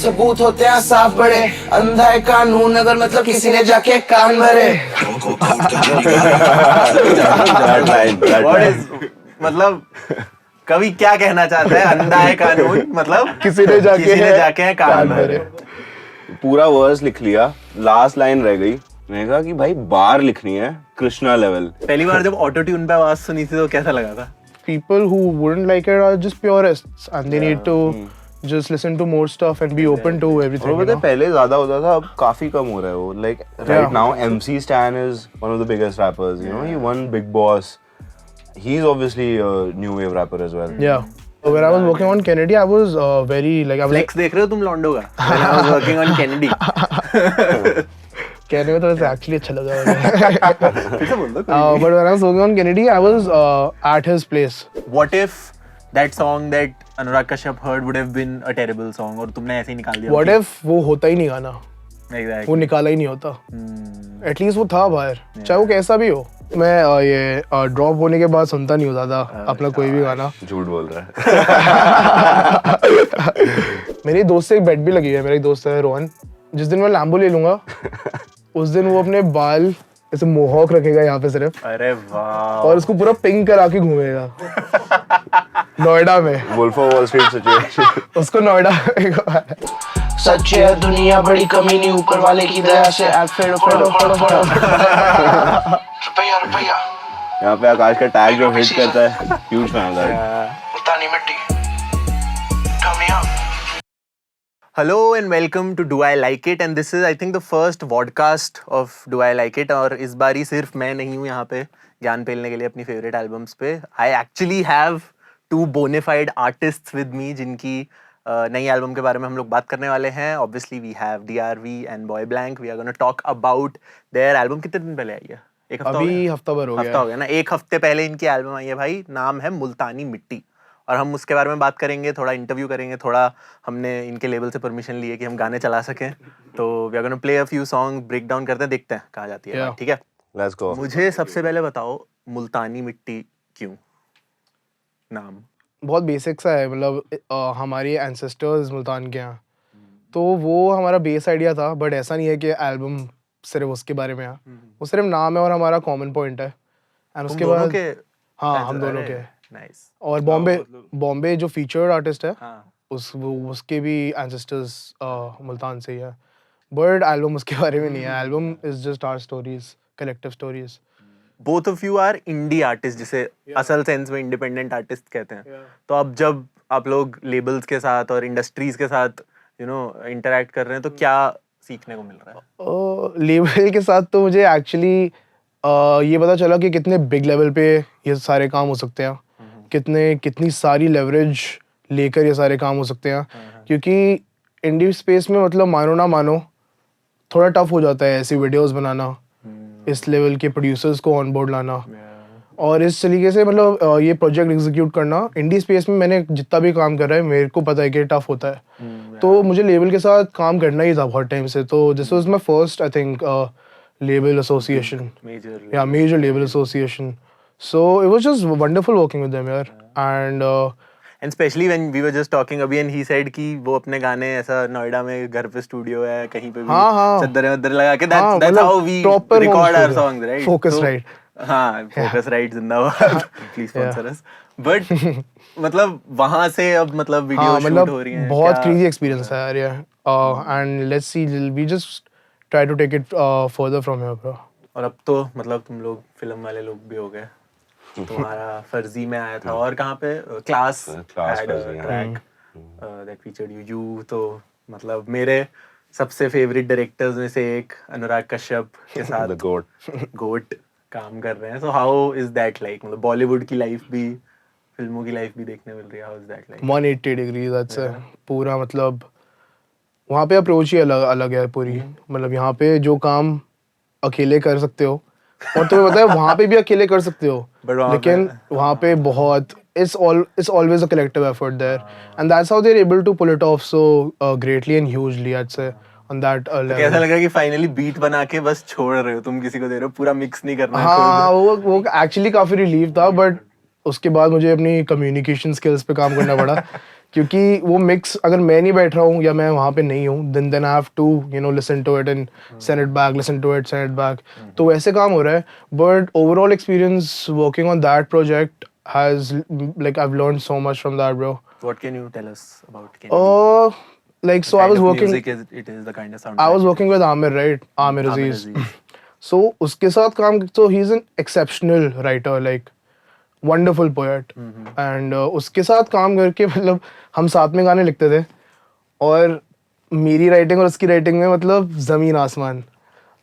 सबूत होते हैं साफ बड़े, अंधा है कानून अगर मतलब किसी ने जाके कान भरे। मतलब कवि क्या कहना चाहता है? अंधा है कानून मतलब किसी ने जाके कान भरे। पूरा वर्स लिख लिया, लास्ट लाइन रह गई। मैंने कहा कि भाई बार लिखनी है कृष्णा लेवल। पहली बार जब ऑटो ट्यून पे आवाज सुनी थी तो कैसा लगा था? People who wouldn't like it are just purists and they need to just listen to more stuff and be open to everything. और पता है पहले ज्यादा होता था, अब काफी कम हो रहा है वो। Like right now MC Stan is one of the biggest rappers, you know, he won Big Boss. He's obviously a new wave rapper as well. Yeah. When I was working on Kennedy, I was very like I was Flex देख रहे हो तुम लॉन्डो का? When I was working on Kennedy. कहने में तो वैसे actually अच्छा लगा मुझे। फिर से बोल दो। But when I was working on Kennedy, I was at his place. What if that song that Anurag Kashyap heard would have been a terrible song और तुमने ऐसे ही निकाल दिया? What if वो होता ही नहीं गाना? Exactly. वो निकाला ही नहीं होता। At least वो था बाहर, चाहे वो कैसा भी हो। मैं ये ड्रॉप होने के बाद सुनता नहीं होता था अपना कोई भी गाना। झूठ बोल रहा है। मेरे दोस्त से एक बेट भी लगी है। मेरा एक दोस्त है रोहन, जिस दिन मैं लैम्बो ले लूंगा उस दिन वो अपने बाल ऐसे मोहॉक रखेगा यहाँ पे सिर्फ। अरे वाह। और उसको पूरा पिंक करा के घूमेगा नोएडा में। Wolf of wall street situation. उसको नोएडा सच है दुनिया बड़ी कमी नहीं ऊपर वाले की दया से। रुपया रुपया यहाँ पे आकाश का टैग जो हिट करता है, ह्यूज फैन है। मुल्तानी मिट्टी Turn me up. Hello and welcome to Do I Like It and this is I think the first vodcast of Do I Like It और इस बारी सिर्फ मैं नहीं हूँ यहाँ पे ज्ञान पेलने के लिए अपनी फेवरेट एल्बम्स पे। I actually have two bona fide artists with me जिनकी नई एल्बम के बारे में हम लोग बात करने वाले हैं। Obviously we have DRV and Boyblanck. We are going to talk about their album। कितने दिन पहले आई है? एक हफ्ता अभी हफ्ता भर हो गया ना। एक हफ्ते पहले इनकी एल्बम आई है भाई, नाम है मुल्तानी मिट्टी और हम उसके बारे में बात करेंगे, थोड़ा इंटरव्यू करेंगे, थोड़ा हमने इनके लेबल से परमिशन ली है कि हम गाने चला सकें। तो we are gonna play a few song, break down करते हैं, देखते हैं कहाँ जाती है। ठीक है, लेट्स गो। मुझे सबसे पहले बताओ मुल्तानी मिट्टी क्यों नाम? बहुत बेसिक सा है, मतलब हमारे एंसेस्टर्स मुल्तान के हैं तो वो हमारा बेस आइडिया था। बट ऐसा नहीं है कि एल्बम सिर्फ उसके बारे में है, वो सिर्फ नाम है और हमारा कॉमन पॉइंट है। एंड उसके बाद हाँ हम दोनों के नाइस। और बॉम्बे जो फीचर्ड आर्टिस्ट है उसके भी एंसेस्टर्स मुल्तान से ही है। बट एल्बम उसके बारे में नहीं है। Album is just our stories, collective stories. Both of you are indie artist, जिसे असल सेंस में इंडिपेंडेंट आर्टिस्ट कहते हैं। तो अब जब आप लोग लेबल्स के साथ और इंडस्ट्रीज के साथ इंटरैक्ट कर रहे हैं तो क्या सीखने को मिल रहा है? लेबल के साथ तो मुझे एक्चुअली ये पता चला कि कितने बिग लेवल पे ये सारे काम हो सकते हैं, कितनी सारी लेवरेज लेकर ये सारे काम हो सकते हैं। क्योंकि इंडी स्पेस में मतलब मानो ना मानो थोड़ा टफ हो जाता है ऐसी वीडियोस बनाना, इस लेवल के प्रोड्यूसर्स को ऑन बोर्ड लाना और इस तरीके से मतलब ये प्रोजेक्ट एग्जीक्यूट करना। इंडी स्पेस में मैंने जितना भी काम कर रहा है मेरे को पता है कि टफ होता है। तो मुझे लेबल के साथ काम करना ही था बहुत टाइम से। तो this was my first I think label association, major label association. So it was just wonderful working with them here. And especially when we were just talking अभी and he said कि वो अपने गाने ऐसा नोएडा में घर पे स्टूडियो है कहीं पे भी चद्दर लगा के that's how we record our songs, right? Focus right. हाँ, focus right जिंदाबाद, please sponsor us. But मतलब वहाँ से अब मतलब वीडियो शूट हो रही हैं। बहुत crazy experience है यार ये। And let's see, we just try to take it further from here, bro. और अब तो मतलब तुम लोग फिल्म वाले लोग भी हो गए। तुम्हारा फर्जी में आया था और कहाँ पे class track that featured you. तो मतलब मेरे सबसे फेवरेट डायरेक्टर्स में से एक अनुराग कश्यप के साथ गोट काम कर रहे हैं। So how is that like? मतलब बॉलीवुड की लाइफ भी, फिल्मों की लाइफ भी देखने मिल रही है। How is that like? 180 degree that's पूरा मतलब वहाँ पे अप्रोच ही अलग है पूरी। मतलब यहाँ पे जो काम अकेले कर सकते हो और तुम्हें पता है वहाँ पे भी अकेले कर सकते हो, लेकिन वहाँ पे बहुत it's always a collective effort there and that's how they're able to pull it off so greatly and hugely I'd say on that level. कैसा लग रहा है कि फाइनली बीट बना के बस छोड़ रहे हो, तुम किसी को दे रहे हो, पूरा मिक्स नहीं करना है? हाँ वो एक्चुअली काफी रिलीफ था। बट उसके बाद मुझे अपनी कम्युनिकेशन स्किल्स पे काम करना पड़ा क्योंकि वो मिक्स अगर मैं नहीं बैठ रहा हूँ या मैं वहाँ पे नहीं हूँ then I have to listen to it and send it back, listen to it, send it back. तो वैसे काम हो रहा है. But overall experience working on that project has like I've learned so much from that, bro. What can you tell us about Kennedy? Like so The I was kind of working. music it is the kind of sound. I was working with Amir, right? Amir Aziz. So उसके साथ काम so he's an exceptional writer, like wonderful poet. And उसके साथ काम करके मतलब हम साथ में गाने लिखते थे और मेरी राइटिंग और उसकी राइटिंग में मतलब ज़मीन आसमान.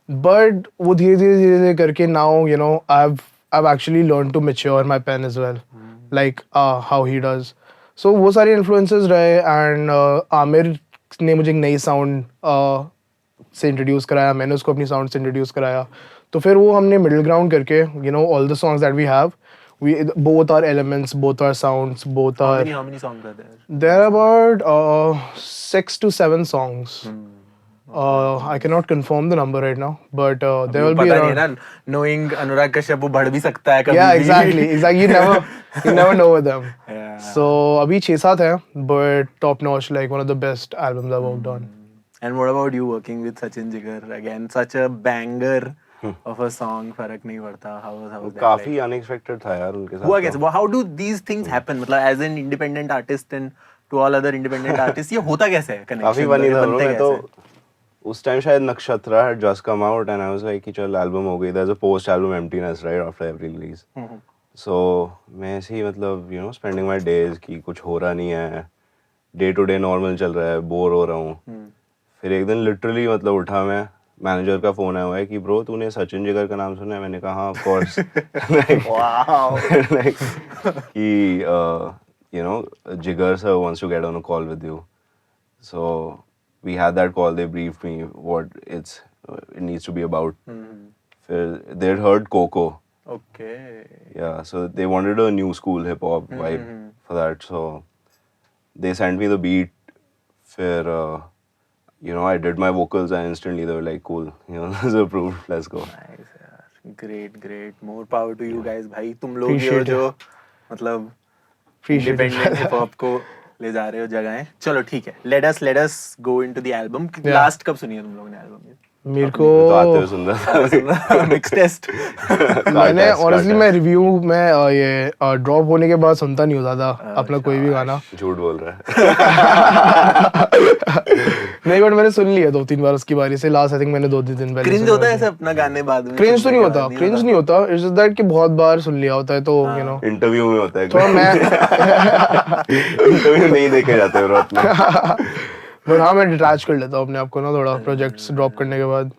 But वो धीरे करके now I've actually learned to mature my pen as well, like how he does. So वो सारी influences रहे and आमिर ने मुझे एक नई साउंड से इंट्रोड्यूस कराया, मैंने उसको अपनी साउंड से इंट्रोड्यूस कराया. तो फिर वो हमने मिडिल ग्राउंड करके all the songs that we have, we both our elements, both our sounds, both How our many songs are there? there are about 6 to 7 songs. I cannot confirm the number right now, but there will be पता नहीं around. है ना, knowing Anurag Kashyap वो बढ़ भी सकता है कभी Yeah, भी. exactly. You never know with them. Yeah. So अभी 6-7 हैं, but top notch, like one of the best albums I've worked on. And what about you working with Sachin Jigar? Again, such a banger of a song. फर्क नहीं पड़ता. How was that? काफी unexpected था यार उनके साथ. हुआ कैसे? How do these things happen? मतलब as an independent artist and to all other independent artists, ये होता कैसे है connection? काफी funny था. बनते मैं तो कैसे? उस टाइम शायद नक्षत्रा had just come out and I was like कि चल album हो गई. There's a post album emptiness right after every release. So मैं ऐसे ही मतलब spending my days कि कुछ हो रहा नहीं है, day to day normal चल रहा है, बोर हो रहा हूँ. फिर एक दिन literally मतलब उठा मैं, मैनेजर का फोन आया हुआ है कि ब्रो तूने सचिन जिगर का नाम सुना है? मैंने कहा हाँ ऑफ कोर्स. लाइक कि Jigar sir wants to get on a call with you. So we had that call. They briefed me what it needs to be about. They'd heard Coco. Okay. Yeah, so they wanted a new school hip hop vibe for that. So they sent me the beat. फिर I did my vocals and instantly they were like, cool, this is approved. Let's go. Nice, yaar. Great. More power to you guys, भाई. तुम लोग ही हो Appreciate जो मतलब independent hip hop को ले जा रहे हो जगहें. चलो ठीक है. Let us go into the album. Last कब सुनी है तुम लोगों ने album? मेरे को तो आते हुए सुन रहा था. Mix test. मैंने honestly मैं रिव्यू में ये ड्रॉप होने के बाद सुनता नहीं होता था अपना कोई भी गाना. झूठ बोल रहा है. नहीं बट मैंने सुन लिया 2-3 बार उसकी बारी से. लास्ट आई थिंक मैंने 2-3 दिन पहले. Cringe होता है ऐसे अपना गाने बाद में? क्रिंज तो नहीं होता. क्रिंज नहीं होता. इट्स जस्ट दैट कि बहुत बार सुन लिया होता है तो इंटरव्यू में होता है थोड़ा मैं इंटरव्यू नहीं देखे जाते ब्रो अपना. बट हाँ मैं डिटैच कर लेता हूँ अपने आप को ना थोड़ा प्रोजेक्ट्स ड्रॉप करने के बाद.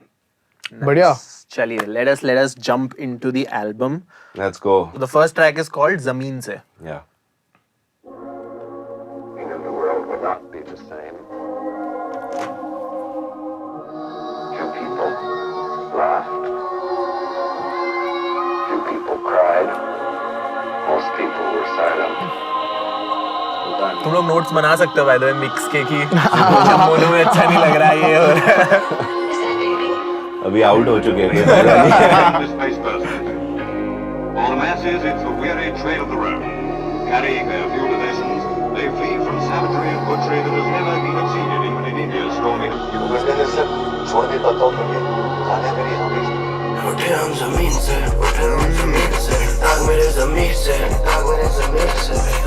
बढ़िया. चलिए let us jump into the album. Let's go. The first track is called Zameen Se. Yeah. We knew the world would not be the same. Few people laughed. Few people cried. Most people were silent. तुम लोग notes बना सकते हो by the way mix के कि mono में अच्छा नहीं लग रहा है ये और अभी आउट हो चुके हैं. For the masses, it's a weary trail of the road. Carrying their few possessions, they flee from savagery and butchery that has never been exceeded even in India's stormy. उठे हम ज़मीन से, आग मेरे ज़मीर से,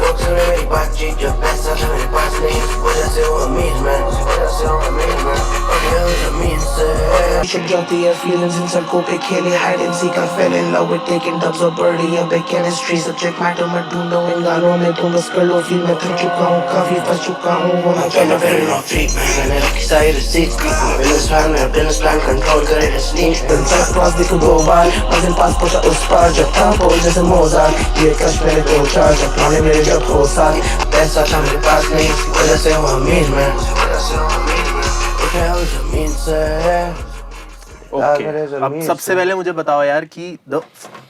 लोग सुने मेरी बातचीत जब पैसा था मेरे पास नहीं, इस वजह से वो अमीर मैं, उठे हम ज़मीन से. Should guilty of feelings in सड़कों पे खेले hide and seek. I fell in love with taking dubs of birdie अब एक chemistry subject matter मैं ढूंढूं इन गालों में तुम बस कर लो feel मैं थक चुका हूँ काफी फंस चुका हूँ वो मैं कहना very not treatment मैंने रखी सारी receipts business plan control करे रस्नी दिन तक पास देखो 2 बार मंजिल पास पहुंचा उस पार जब था बोल जैसे मोजार्ट ये कश मेरे 2-4 जब पुराने मेरे जब हो साथ पैसा था मेरे पास नहीं इस वजह से वो अमीर मैं उठे हम ज़मीन से. ओके अब सबसे पहले मुझे बताओ यार कि the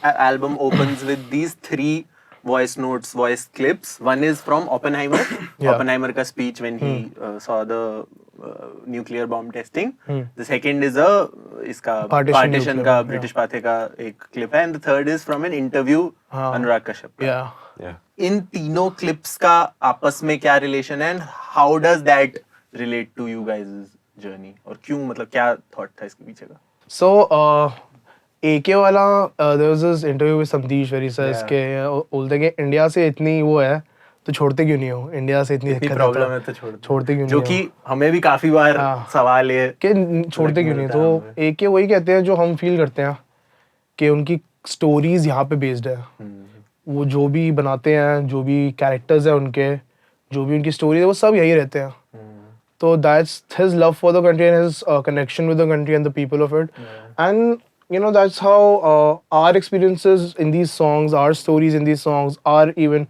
album opens with these 3 voice notes, voice clips. One is from Oppenheimer. Oppenheimer का speech when he saw the nuclear bomb testing. The second is a इसका Partition partition nuclear का bomb, British पाथे का एक clip है, and the third is from an interview Anurag Kashyap का. Yeah. इन तीनों clips का आपस में क्या relation है, and how does that relate to you guys' journey? और क्यों, मतलब क्या thought था इसके पीछे का? So, AK वाला, there was this interview with Samdeesh where he says कि बोलते कि इंडिया से इतनी वो है तो छोड़ते क्यों नहीं हो, इंडिया से इतनी दिक्कत प्रॉब्लम है तो छोड़ते क्यों नहीं जो हो, कि हमें भी काफी बार सवाल है कि छोड़ते क्यों नहीं. तो AK वही कहते हैं जो हम फील करते हैं कि उनकी स्टोरीज यहाँ पे बेस्ड है. वो जो भी बनाते हैं, जो भी कैरेक्टर्स है उनके, जो भी उनकी स्टोरी है, वो सब यही रहते हैं. So that's his love for the country and his connection with the country and the people of it. And you know, that's how our experiences in these songs, our stories in these songs, are even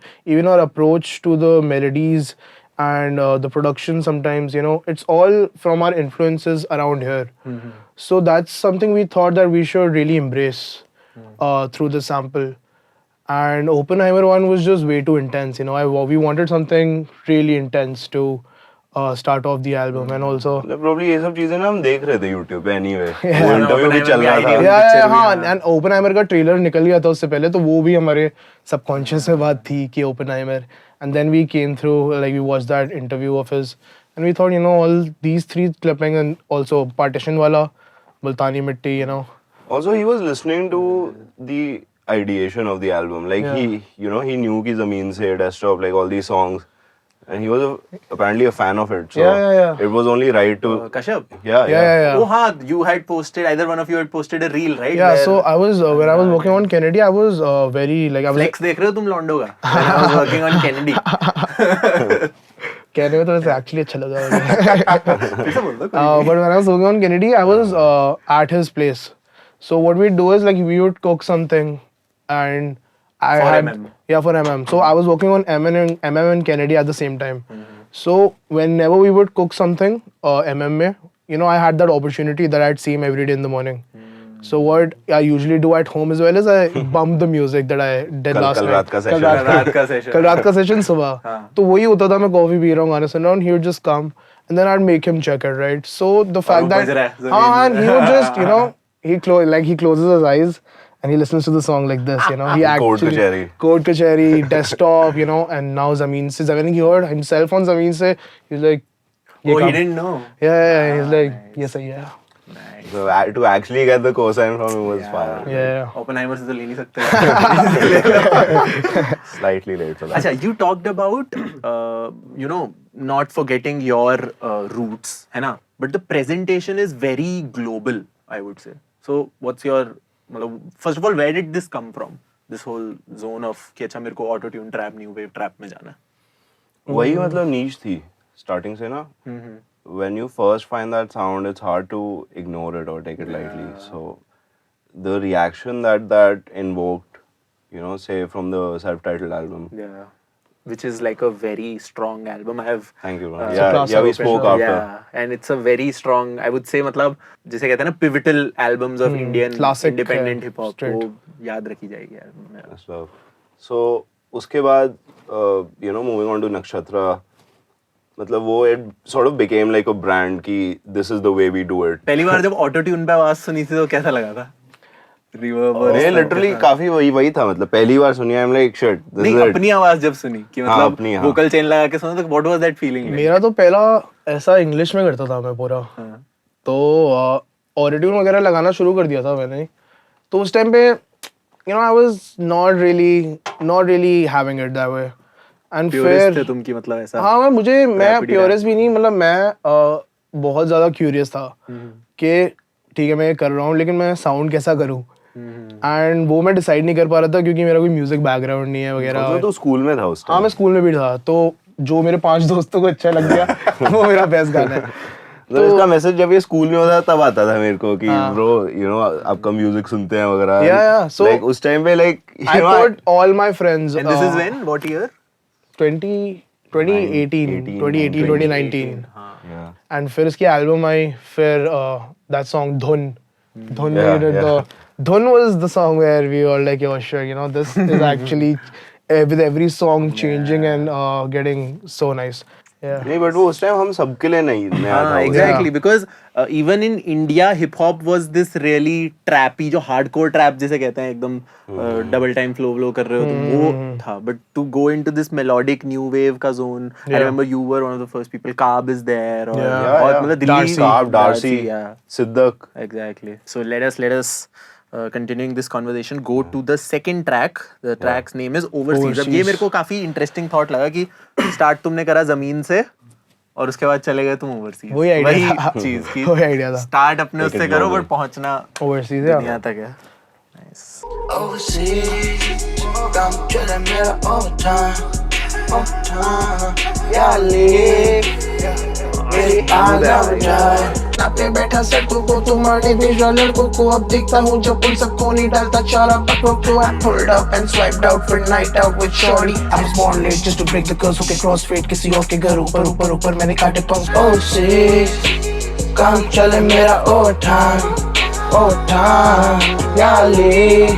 our approach to the melodies and the production sometimes, you know, it's all from our influences around here. So that's something we thought that we should really embrace through the sample. And Oppenheimer one was just way too intense, you know. We wanted something really intense to start off the album, and also probably ये सब चीजें ना हम देख रहे थे YouTube पे anyway. वो इंटरव्यू भी चल रहा था. yeah, हाँ, and Oppenheimer का ट्रेलर निकल गया था उससे पहले, तो वो भी हमारे सबकॉन्शियस में बात थी कि Oppenheimer. And then we came through, like we watched that interview of his, and we thought, you know, all these three clipping, and also Partition wala, Multani Mitti, you know. Also, he was listening to the ideation of the album. Like he knew कि Zameen Se, Desktop, like all these songs. And he was apparently a fan of it. So it was only right to... Kashyap? Yeah. Oh, हाँ, you had posted, either one of you had posted a reel, right? Yeah, so I was, when I was working on Kennedy, I was very, like, I was... Flex देख रहे हो तुम लॉन्डो का? When I was working on Kennedy. कहने में तो वैसे actually अच्छा लगा मुझे. But when I was working on Kennedy, I was at his place. So what we'd do is, like, we would cook something and... for MM. So I was working on MM and Kennedy at the same time. So whenever we would cook something, MM में, you know, I had that opportunity that I'd see him every day in the morning. So what I usually do at home as well is I bump the music that I did last night. कल रात का session सुबह. तो वही होता था, मैं coffee P रहा हूँ, गाने सुन रहा हूँ, and he would just come and then I'd make him check it, right? So the fact that and he would just, you know, he closes his eyes and he listens to the song like this, you know. He actually Code Kacheri, Desktop, you know, and now Zameen Se. When he heard himself on Zameen Se, he was like, he didn't know. Yeah, he's like, yes, yeah. Nice. So to actually get the cosign from him was fire. Yeah. Oppenheimer से तो ले नहीं सकते. Slightly late for that. अच्छा, you talked about, you know, not forgetting your roots, है ना? But the presentation is very global, I would say. So what's your, first of all, where did this come from? This whole zone of कि अच्छा मेरे को auto tune trap, new wave trap में जाना है. वही मतलब niche थी starting से ना. When you first find that sound, it's hard to ignore it or take it lightly. So the reaction that invoked, you know, say from the self-titled album. Yeah. Which is like a very strong album. I have. Thank you, bro. Yeah, we spoke after. Yeah, and it's a very strong, I would say, मतलब जिसे कहते हैं ना pivotal albums of Indian classic independent hip hop. वो याद रखी जाएगी यार. So उसके बाद, you know, moving on to Nakshatra, मतलब वो it sort of became like a brand कि this is the way we do it. पहली बार जब auto tune पे आवाज सुनी थी तो कैसा लगा था? ये लिटरली काफी वही था, मतलब पहली बार सुनी I'm like shit. नहीं, अपनी आवाज जब सुनी कि मतलब vocal chain लगा के सुना तो what was that feeling? मेरा तो पहला ऐसा इंग्लिश में करता था मैं पूरा, तो ऑटो ट्यून वगैरह लगाना शुरू कर दिया था मैंने. तो उस टाइम पे you know I was not really having it that way. And purist थे तुम की मतलब ऐसा? हाँ, मैं purist भी नहीं, मतलब मैं बहुत ज़्यादा curious था कि ठीक है मैं ये कर रहा हूँ लेकिन मैं साउंड कैसा करूँ. एंड वो मैं डिसाइड नहीं कर पा रहा था क्योंकि मेरा कोई म्यूजिक बैकग्राउंड नहीं है वगैरह. तो स्कूल में था उस टाइम? हाँ, मैं स्कूल में भी था, तो जो मेरे 5 दोस्तों को अच्छा लग गया वो मेरा बेस्ट गाना है. तो इसका मैसेज जब ये स्कूल में होता तब आता था मेरे को कि ब्रो यू नो आपका म्यूजिक सुनते हैं वगैरह. या सो लाइक उस टाइम पे like I thought all my friends. And this is when, what year? 2019. And फिर इसकी एल्बम आई, फिर दैट सॉन्ग धुन Dhun was the song where we were like, yo, sure, you know, this is actually with every song changing and getting so nice. नहीं but वो उस time हम सबके लिए नहीं नया था. Exactly because even in India hip hop was this really trappy जो हार्डकोर ट्रैप जिसे कहते हैं एकदम डबल टाइम फ्लो कर रहे हो तो वो था. But to go into this melodic new wave का zone, I remember you were one of the first people. काब इज देयर और मतलब Delhi Kaab, Darcy, Siddak. Exactly. So let us continuing this conversation go to the second track. The track's name is Overseas. अब ये मेरे को काफी interesting thought लगा कि start तुमने करा जमीन से और उसके बाद चले गए तुम ओवरसीज. वही idea था. चीज की वही idea था. स्टार्ट अपने उससे करो बट पहुंचना ओवरसीज दुनिया तक है. Nice. Overseas, I'm chillin' मेरा overtime. Yeah, live. मेरी आना जाए ना पे बैठा सड़कों को तुम्हारे भेज रहा लड़कों को. अब देखता हूँ जब पुल सबको नहीं डालता चारा पकड़ों को. I pulled up and swiped out for night out with shorty. I was born late just to break the curse who can cross fade किसी और के घर ऊपर मैंने काटे पंख. Overseas, काम चले मेरा overtime. Yeah, live.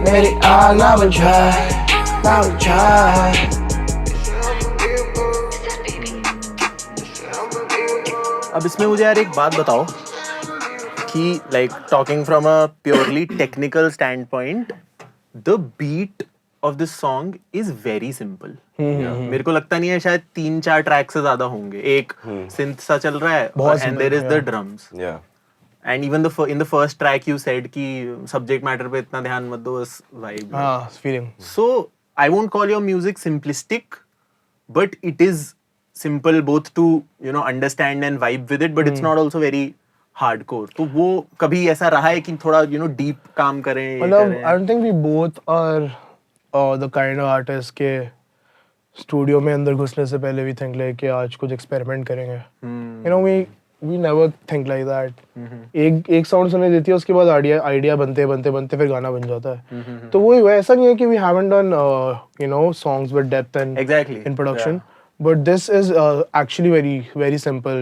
मेरी आना बजाए ना बजाए. अब इसमें मुझे यार एक बात बताओ कि like talking from a purely technical standpoint the beat of this song is very simple. मेरे को लगता नहीं है शायद 3-4 ट्रैक से ज्यादा होंगे. एक सिंथ सा चल रहा है and there is the drums and even in the first track you said कि सब्जेक्ट मैटर पे इतना ध्यान मत दो, बस vibe. Feeling. So I won't call your music simplistic, but it is simple both to understand and vibe with it, but it's not also very hardcore. तो वो कभी ऐसा रहा है कि थोड़ा deep काम करें? मतलब I don't think we both are the kind of artists के स्टूडियो में अंदर घुसने से पहले we think like कि आज कुछ experiment करेंगे. We never think like that. एक साउंड सुनाई देती है उसके बाद आइडिया बनते फिर गाना बन जाता है. तो वो ऐसा नहीं है कि we haven't done songs with depth and in production. But this is actually very very simple.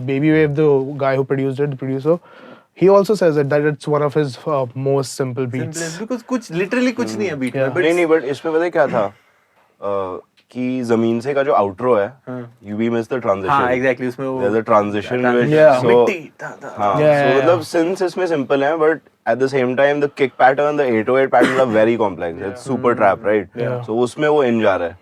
Baby Wave, the guy who produced it, the producer, he also says that it's one of his most simple beats. Because कुछ literally कुछ नहीं है beat में. नहीं but इसमें पता है क्या था कि जमीन से का जो आउट्रो है you we miss the transition. हाँ exactly उसमें वो there's a transition which so हाँ so मतलब since इसमें simple है but at the same time the kick pattern, the 808 patterns are very complex. It's super trap, right? So उसमें वो in जा रहा है.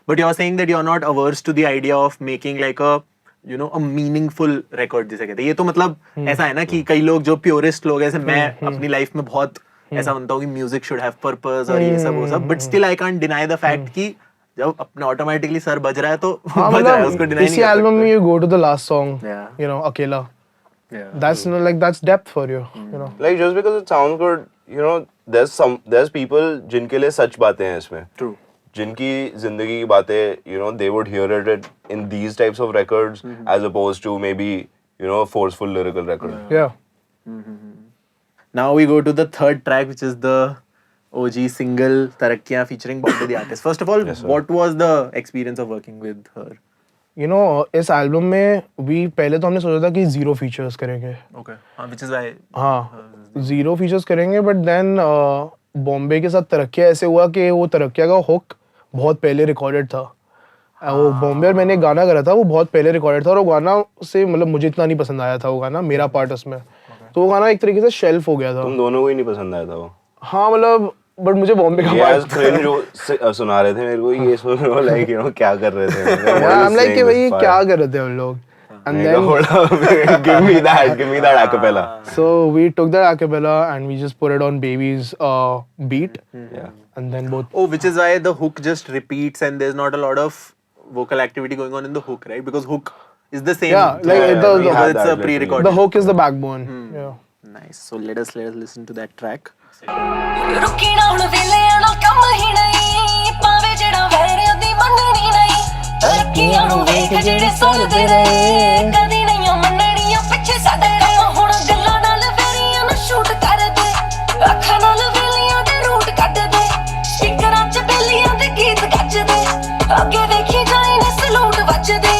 But you're saying that you're not averse to the idea of making like a a meaningful record जिसे कहते हैं. ये तो मतलब ऐसा है ना कि कई लोग जो purist लोग ऐसे मैं अपनी लाइफ में बहुत ऐसा बनता हूँ कि म्यूजिक शुड हैव पर्पस और ये सब वो सब, but still I can't deny the fact कि जब अपने ऑटोमेटिकली सर बज रहा है तो बज रहा है, उसको डिनाई नहीं कर सकते. इसी एल्बम में you go to the last song, Akela. That's depth for you, Like just because it sounds good, there's people जिनके लिए सच बातें हैं इसमें. True. जिनकी जिंदगी की बातें, they would hear it in these types of records as opposed to maybe, a forceful lyrical record. Yeah. Now we go to the third track, which is the OG single Tarakiyaan featuring Bombay the Artist. First of all, what was the experience of working with her? इस album में पहले तो हमने सोचा था कि 0 features करेंगे. Okay. Which is why. हाँ, 0 फीचर्स करेंगे, बट देन बॉम्बे के साथ तरक्किया ऐसे हुआ कि वो तरक्किया का हुक बहुत पहले रिकॉर्डेड था. वो बॉम्बे और मैंने एक गाना करा था, वो बहुत पहले रिकॉर्डेड था और वो गाना से मतलब मुझे इतना नहीं पसंद आया था वो गाना, मेरा पार्ट उसमें. तो वो गाना एक तरीके से शेल्फ हो गया था. तुम दोनों को ही नहीं पसंद आया था वो? हाँ मतलब बट मुझे बॉम्बे का पार्ट जो सुना रहे थे मेरे को, ये सुन रहे हो लाइक क्या कर रहे थे. आई एम लाइक कि भाई क्या कर रहे थे हम लोग. And then give me that acapella. So we took that acapella and we just put it on Baby's beat. Yeah. And then both. Oh, which is why the hook just repeats and there's not a lot of vocal activity going on in the hook, right? Because hook is the same. Yeah, like it's a pre-recorded. The hook is the backbone. Yeah. Nice. So let us listen to that track. रुकी ना हुण वेलिਆਂ ਨਾਲ ਕੰਮ ਹੀ ਨਹੀਂ, ਪਾਵੇ ਜਿਹੜਾ ਵੈਰਿਆਂ ਦੀ ਮੰਨਣੀ ਨਹੀਂ. ਤਰੱਕੀਆਂ ਨੂੰ ਵੇਖ ਜਿਹੜੇ ਸੁਣਦੇ ਰਹੇ, ਕਦੀ ਨਹੀਂ ਮੰਨਣੀਆਂ ਪਿੱਛੇ ਸਾਡੇ ਕੰਮ. ਹੁਣ ਗੱਲਾਂ ਨਾਲ ਵੈਰੀਆਂ ਨੂੰ ਸ਼ੂਟ ਕਰਦੇ, ਅੱਖਾਂ ਨਾਲ ਵੇਲਿਆਂ ਦੇ ਰੂਟ ਕੱਢਦੇ, ਸਪੀਕਰਾਂ 'ਚ ਬੇਲੀਆਂ ਦੇ ਗੀਤ ਗੱਜਦੇ, ਅੱਗੇ ਦੇਖੀ ਜਾਈ ਨੇ ਸਲੂਟ ਵੱਜਦੇ.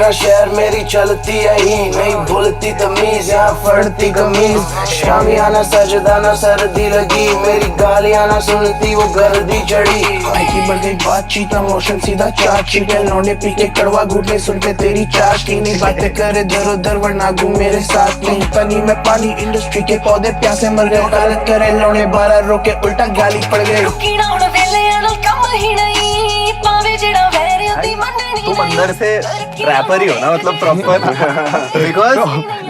मेरा शहर मेरी चलती यही नहीं भूलती तमीज यहाँ फड़ती कमीज शामियाना सजदाना सर्दी लगी मेरी गालियां ना सुनती वो गर्दी चढ़ी भाई की बढ़ गई बातचीत इमोशन सीधा चाची के लौंडे पी के कड़वा घुटने सुनते तेरी चाच की नहीं बातें करे दर उधर वरना घूम मेरे साथ नहीं तनी में पानी इंडस्ट्री के पौधे प्यासे मर गए गलत करे लौंडे 12 रोके उल्टा गाली पड़ गई तुम अंदर से रैपर ही हो ना मतलब proper because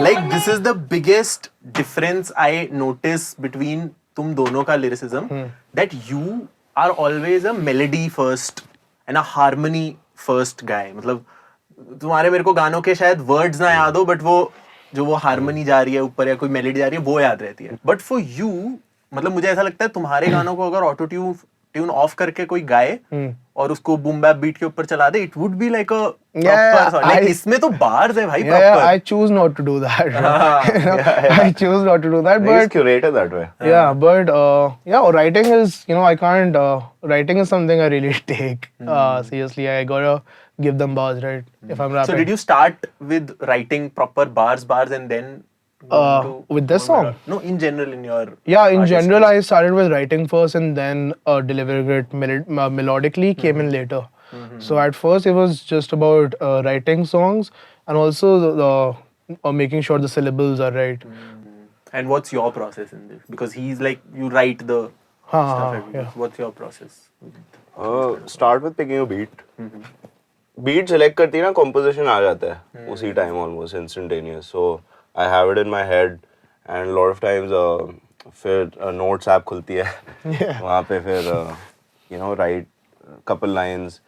like this is the biggest difference I notice between तुम दोनों का lyricism that you are always a melody first and a harmony first guy मतलब तुम्हारे मेरे को गानों के शायद वर्ड्स ना याद हो बट वो जो वो हार्मनी जा रही है ऊपर या कोई मेलोडी जा रही है वो याद रहती है बट फॉर यू मतलब मुझे ऐसा लगता है तुम्हारे गानों को अगर ऑटो ट्यून ऑफ करके कोई गाए और उसको बूम बैप बीट के ऊपर चला दे it would be like a proper song like इसमें तो बार्स है भाई proper I choose not to do that. I choose not to do that, It's but curated that way. yeah, but writing is I can't. Writing is something I really take seriously. I gotta give them bars, right? If I'm rapping. So did you start with writing proper bars and then with this song? No, in general in your In general, I started with writing first and then delivering it melodically came in later. So at first it was just about writing songs and also making sure the syllables are right. And what's your process in this? Because he's like you write the stuff every week. What's your process? Start with picking a beat. Beat select करती है ना composition आ जाता है उसी time almost instantaneous. So I have it in my head and a lot of times फिर notes app खुलती है वहाँ पे फिर write couple lines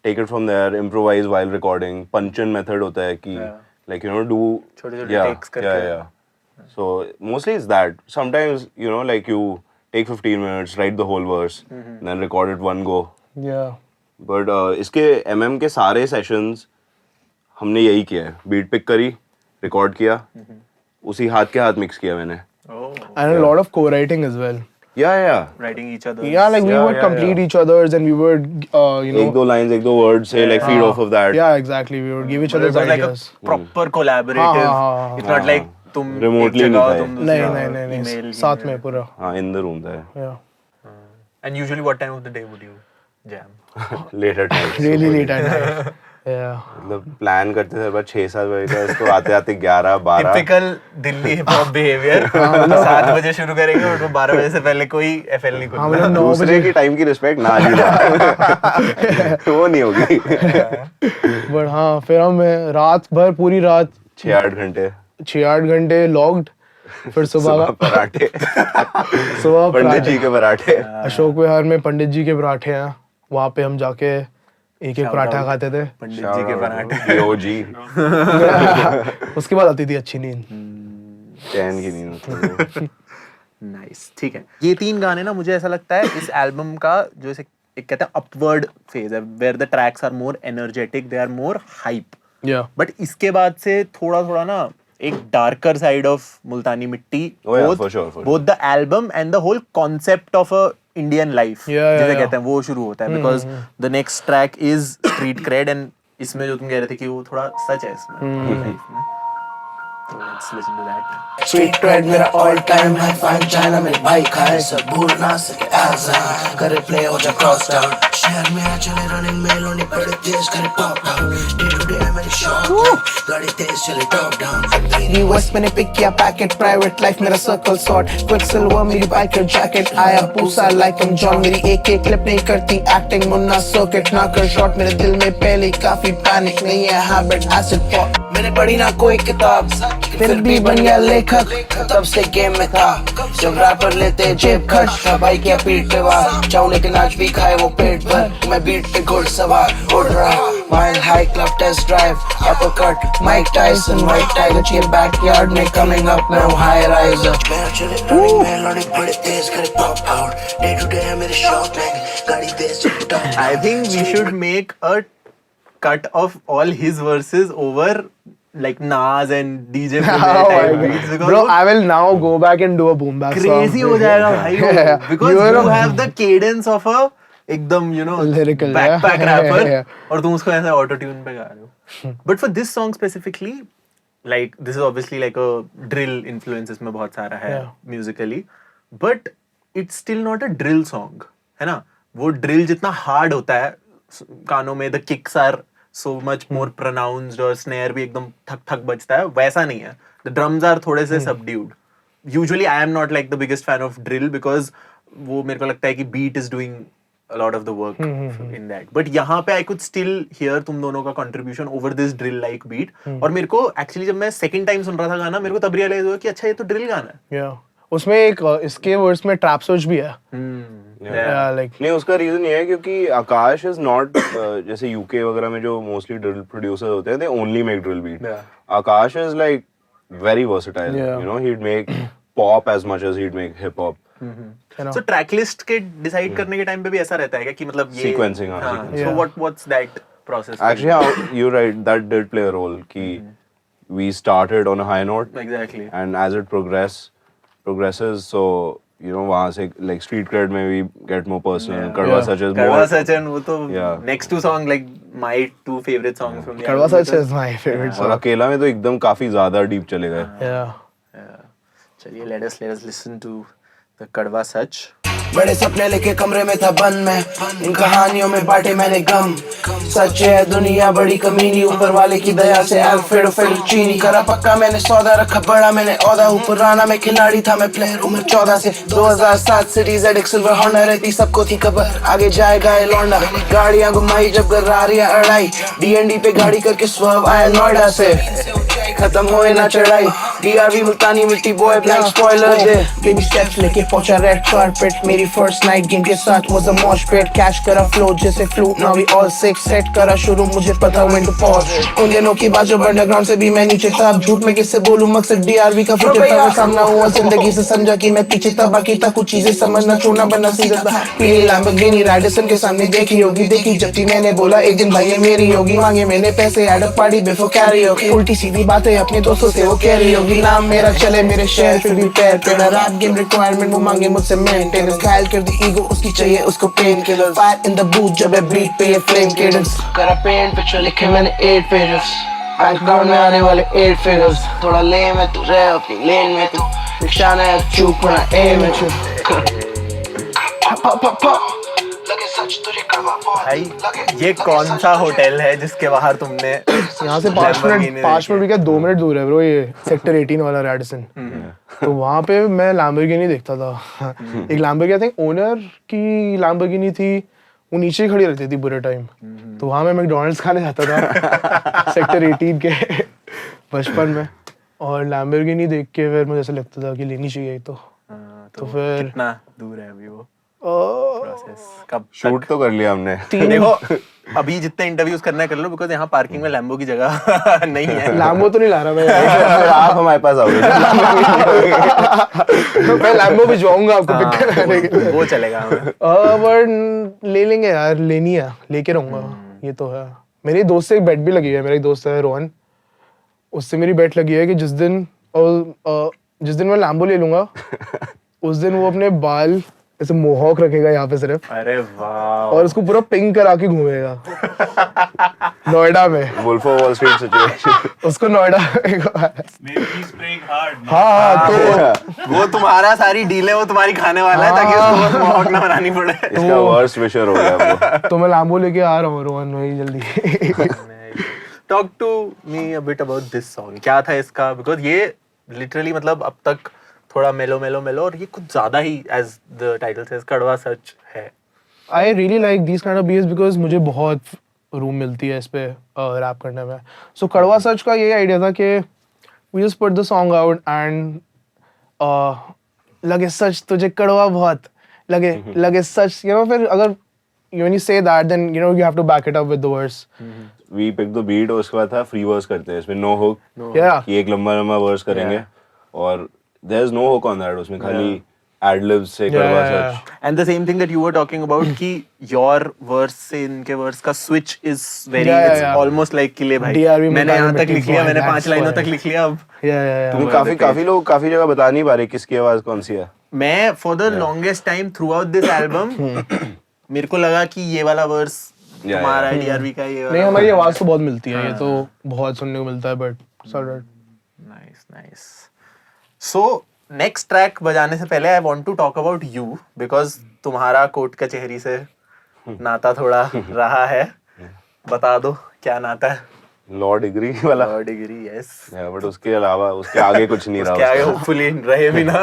take it from there improvise while recording punch in method होता है कि like do छोटे-छोटे takes करके so mostly it's that sometimes like you take 15 minutes write the whole verse then record it one go but इसके MM के सारे sessions हमने यही किया है beat pick करी record किया उसी हाथ के हाथ mix किया मैंने and a lot of co-writing as well. Writing each other. Like we would complete each other's and we would एक दो lines एक दो words say like feed off of that. Yeah, exactly. We would give each other's like a ideas. proper collaborative. It's not like तुम Remotely एक जगह नहीं तुम दूसरी जगह नहीं email साथ में पूरा. हाँ in the room था Yeah. And usually what time of the day would you jam? late at night. Really late at night. Yeah. मतलब प्लान करते थे बस 6-7 बजे का इसको आते आते 11-12 typical Delhi hip hop behaviour 7 बजे शुरू करेंगे और वो 12 बजे से पहले कोई एफएल नहीं खुलेगा दूसरे की टाइम की रिस्पेक्ट ना ही तो वो नहीं होगी बट हाँ फिर हम रात भर पूरी रात 6-8 घंटे लॉग्ड फिर सुबह पराठे सुबह पंडित जी के पराठे अशोक विहार में पंडित जी के पराठे हैं वहाँ पे हम जाके एक पराठा खाते थे पंडित जी के पराठे ओजी उसके बाद आती थी अच्छी नींद चैन की नींद नाइस ठीक है ये 3 गाने ना मुझे ऐसा लगता है इस एल्बम का जो एक कहते हैं अपवर्ड फेज है where the tracks are more energetic they are more hype but इसके बाद से थोड़ा ना एक darker side of Multani Mitti both the album and the whole concept of a Indian life जिसे कहते हैं वो शुरू होता है because the next track is street cred and इसमें जो तुम कह रहे थे कि वो थोड़ा सच है इसमें लाइफ में तो let's listen to that street cred मेरा ऑल टाइम है फाइन चाइना मेरे भाई खाए सब भूल ना सके ऐसा करे प्ले हो जा क्रॉस टाउन शहर में आ चले रनिंग में लोनी पड़े तेज करे pop down day to day मेरी शॉट गाड़ी तेज चले टॉप डाउन यूएस मैंने पिक किया पैकेट प्राइवेट लाइफ मेरा सर्कल सॉर्ट क्विक सिल्वर मेरी बाइकर जैकेट आया पूसा लाइक एम जॉन मेरी एक क्लिप नहीं करती एक्टिंग मुन्ना सर्किट ना कर शॉट मेरे दिल में पहले काफी पैनिक नहीं है हैबिट एसिड पॉप मैंने पढ़ी ना कोई किताब फिर भी बन गया लेखक तब से गेम में था जब रैपर लेते जेब खर्च भाई क्या पीठ पे वार चावले के नाच भी खाए वो पेट भर मैं बीट पे घुड़सवार उड़ रहा mile high club test drive uppercut Mike Tyson white tiger chill backyard में कमिंग अप मैं हूं हाई राइजर मैं चले रनिंग में लड़े बड़े तेज करे pop out day to day मेरे शॉट में गाड़ी तेज चलता I think we should make a cut of all his verses over like Nas and DJ type beats because bro I will now go back and do a boom bap crazy song. हो जाएगा भाई because you have the cadence of a एकदम Lyrical, backpack yeah. Rapper Yeah. और तुम उसको ऐसे auto tune पे गा रहे हो. But for this song specifically like this is obviously like a drill influence इसमें बहुत सारा है Musically, but it's still not a drill song, है ना. वो ड्रिल जितना हार्ड होता है कानों में, the kicks are so much more pronounced और स्नेयर भी एकदम ठक ठक बजता है, वैसा नहीं है. द ड्रम्स आर थोड़े से subdued. Usually I am not like the biggest fan of drill because वो मेरे को लगता है कि beat is doing a lot of the work in that. But यहाँ पे I could still hear तुम दोनों का contribution over this drill like beat. और मेरे को actually जब मैं second time सुन रहा था गाना, मेरे को तब realize हुआ कि अच्छा ये तो drill गाना है. Yeah. उसमें एक इसके वर्ड्स में ट्रैप सोच भी है. Like नहीं, उसका रीजन ये है क्योंकि आकाश इज नॉट जैसे यूके वगैरह में जो मोस्टली ड्रिल प्रोड्यूसर्स होते हैं, they only make drill beat. Akash is like very versatile, you know, he would make pop as much as he would make hip hop. So track list के decide करने के time पे भी ऐसा रहता है क्या कि मतलब ये Sequencing, So what's that process? Actually, you're right, that did play a role कि we started on a high note. Exactly. And as it progresses, so you know, वहाँ से like street cred में we get more personal. Kadwa Sach is more. Kadwa Sach वो तो Yeah. next two song like my two favorite songs from the Kadwa album. Sach is my favorite और song. अकेला में तो एकदम काफी ज़्यादा deep चले गए. Yeah. चलिए let us listen to the Kadwa Sach. बड़े सपने लेके कमरे में था बंद मैं, इन कहानियों में बांटे मैंने गम. सच है दुनिया बड़ी कमीनी, ऊपर वाले की दया से अल्फ्रेडो फेलुचीनी. करा पक्का मैंने सौदा, रखा बड़ा मैंने औदा. हूँ पुराना मैं खिलाड़ी था, मैं प्लेयर उम्र 14 से. 2007 सिटीज एडिक सिल्वर होंडा रहती सबको थी खबर, आगे जाएगा ये लौंडा. गाड़ियाँ घुमाई जब गरारियाँ अड़ाई, DND पे गाड़ी करके स्वर्व आया नोएडा से. खत्म होए ना चढ़ाई, DRV मुल्तानी मिट्टी बॉय ब्लैंक स्पॉइलर दे. बेबी स्टेप्स लेके पहुंचा रेड कारपेट, मेरी फर्स्ट नाइट गेम के साथ was a mosh pit. Cash करा फ्लो जैसे flu, now we all sick. Set करा शुरू मुझे पता when to pause. उन दिनों की बात जब अंडरग्राउंड से भी मैं नीचे था, झूठ में किससे बोलूं मकसद DRV का फ्यूचर था. मैं सामना हुआ जिंदगी से, समझा कि मैं पीछे था, बाकी था कुछ चीजें समझना, छोड़ना बनना सीधा था. पीली लैम्बोर्गिनी रैडिसन के सामने देखी होगी, देखी जब थी मैंने बोला एक दिन भाई ये मेरी होगी. मांगे मैंने पैसे add up party before karaoke, उल्टी सीधी बातें अपने दोस्तों से वो कह रही होगी. नाम मेरा चले मेरे शहर फिर भी पैर पे, मैं रैप गेम रिक्वायरमेंट वो मांगे मुझसे मेंटेनेंस. घायल कर दी ईगो उसकी चाहिए उसको pain killer. Fire in the booth जब है बीट पे ये फ्लेम केडेंस. करा पेन पे लिखे मैंने 8 पेजेस, बैंक अकाउंट में आने वाले 8 फिगर्स. थोड़ा लेम है तू रह अपनी लेन में, तू निशाना है चूक पड़ा एम है चूक. भाई ये कौन सा होटल है जिसके बाहर तुमने यहाँ से 5 मिनट भी क्या 2 मिनट दूर है ब्रो, ये सेक्टर 18 वाला रैडिसन. तो वहाँ पे मैं लैम्बोर्गिनी देखता था. एक लैम्बोर्गिनी आई थिंक ओनर की लैम्बोर्गिनी थी, वो नीचे ही खड़ी रहती थी पूरे टाइम. तो वहाँ मैं मैकडॉनल्ड्स खाने जाता था सेक्टर 18 के बचपन में, और लैम्बोर्गिनी देख के फिर मुझे ऐसा लगता था कि लेनी चाहिए. तो फिर कितना दूर है अभी वो प्रोसेस? कब शूट तो कर लिया हमने. देखो अभी जितने इंटरव्यूज करना है कर लो, बिकॉज यहाँ पार्किंग में लैम्बो की जगह नहीं है. लैम्बो तो नहीं ला रहा मैं. आप हमारे पास आओगे तो मैं लैम्बो भिजवाऊंगा आपको पिक कराने के लिए. वो चलेगा हमें. बट ले लेंगे यार, लेनी है, लेके रहूंगा. ये तो है. मेरे दोस्त से एक बेट भी लगी है. मेरा एक दोस्त है रोहन, उससे मेरी बेट लगी है कि जिस दिन मैं लैम्बो ले लूंगा उस दिन वो अपने बाल ऐसे मोहॉक रखेगा यहाँ पे सिर्फ. अरे वाह. और उसको पूरा पिंक करा के घूमेगा नोएडा में. Wolf of wall street situation. उसको नोएडा हाँ तो वो तुम्हारा सारी डील है, वो तुम्हारी खाने वाला है ताकि उसको मोहॉक ना बनानी पड़े. इसका वर्स्ट विशर हो गया वो. तो मैं लैम्बो लेके आ रहा हूँ रोहन भाई जल्दी. Talk to me a bit about this song. क्या था इसका? बिकॉज ये लिटरली मतलब अब तक थोड़ा मेलो और ये कुछ ज्यादा ही एज द टाइटल सेज कड़वा सच है. I really like these kind of beats because मुझे बहुत रूम मिलती है इस पे रैप करने में. So कड़वा सच का ये आइडिया था कि we just put the song out and लगे सच तुझे कड़वा बहुत लगे सच, you know. फिर अगर when you say that then you know you have to back it up with the verse. We picked the beat और उसके बाद था free verse करते हैं इसमें, no hook. Yeah. कि एक लंबा verse करेंगे और there's no hook on that. उसमें खाली ad-libs से कड़वा सच. And the same thing that you were talking about कि your verse से इनके verse का switch is very it's almost like कि ले भाई DRV मैंने यहाँ तक Multani लिख लिया, मैंने Mitti 5 लाइनों तक लिख लिया. अब तुम काफी लोग काफी जगह बता नहीं पा रहे किसकी आवाज कौन सी है. मैं for the longest time throughout this album मेरे को लगा कि ये वाला वर्स तुम्हारा है DRV का ये नहीं, हमारी आवाज तो बहुत मिलती है, ये तो बहुत सुनने को मिलता है, but nice. So next track बजाने से पहले I want to talk about you, because तुम्हारा कोर्ट कचहरी से नाता थोड़ा रहा है. बता दो क्या नाता है. लॉ डिग्री वाला. Law degree, yes. बट उसके अलावा उसके आगे कुछ नहीं रहा. उसके आगे होपफुली रहे भी ना.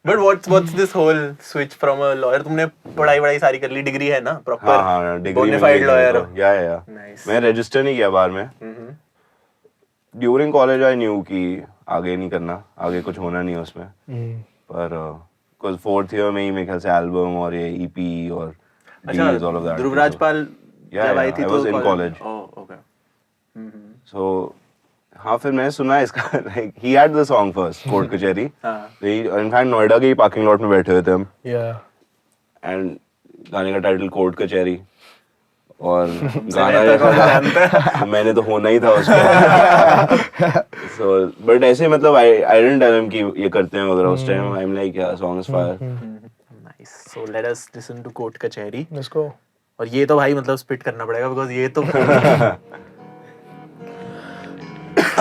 But what's this whole switch from a lawyer. तुमने पढ़ाई सारी कर ली, डिग्री है ना प्रॉपर? हाँ, डिग्री बोनाफाइड लॉयर. या मैं रजिस्टर नहीं किया बार में. ड्यूरिंग कॉलेज आई न्यू कि आगे नहीं करना, आगे कुछ होना नहीं है उसमें. पर कुछ फोर्थ ईयर में ही मेरे ख्याल से एल्बम और ये EP और D's all of that. ध्रुव राजपाल जब आई थी तो was in college. Okay. So हाँ, फिर मैंने सुना इसका like he had the song first, court कचहरी. In fact नोएडा के पार्किंग लॉट में बैठे हुए थे हम. एंड गाने का टाइटल कोर्ट कचहरी और गाना मैंने तो होना ही था उसमें. So but ऐसे मतलब I didn't tell him कि ये करते हैं वगैरह उस time. I'm like yeah, song is fire. Nice. So let us listen to court कचहरी. Let's go. और ये तो भाई मतलब स्पिट करना पड़ेगा बिकॉज ये तो